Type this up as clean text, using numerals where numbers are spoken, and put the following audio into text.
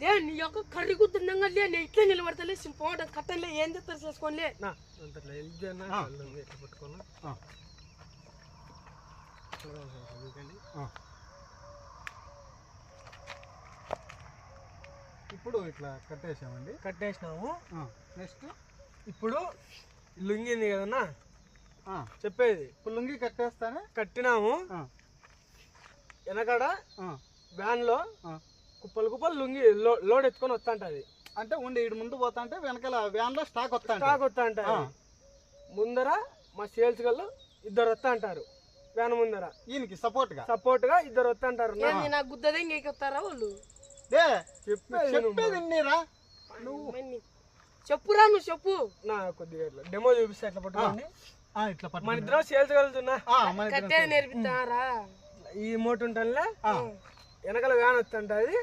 లే నీ యొక్క కర్రీ గుర్తుండగా లే నేను ఇట్లా నిలబడతలే పోవడం కట్టలే ఏం చెప్తారు చేసుకోనిలే నా అంతట్లా హెల్ప్ చేయనా ఎట్లా పట్టుకోనా ఇప్పుడు ఇట్లా కట్టేసామండి. కట్టేసినాము. నెక్స్ట్ ఇప్పుడు లుంగింది కదన్నా చెప్పేది. ఇప్పుడు లుంగి కట్టేస్తానే కట్టినాము. వెనకాడ వ్యాన్ లో కుప్పలు కుప్పలు లుంగి లోడ్ ఎత్తుకొని వస్తాంటది. అంటే ఉండి ఇటు ముందు పోతా అంటే వెనకాల వ్యాన్ లో స్టాక్ వస్తా అంటారు. ముందర మా సేల్స్ గల్లు ఇద్దరు వస్తా అంటారు. వ్యాన్ ముందర ఈయనకి సపోర్ట్ గా ఇద్దరు వస్తా అంటారు. నా గుద్దదే ఇంకెక్కుతారా వాళ్ళు చెప్పేది చెప్పురా నువ్వు చెప్పు. నా కొద్దిగా డెమో చూపిస్తే ఎట్లా పట్టుకోండి. ఇట్లా మన ఇద్దరం సేల్స్ కలుగుతున్నా కట్టేది నేర్పిస్తారా ఈ మోటు ఉంటానులే వెనకాల వ్యాన్ వస్తుంటది.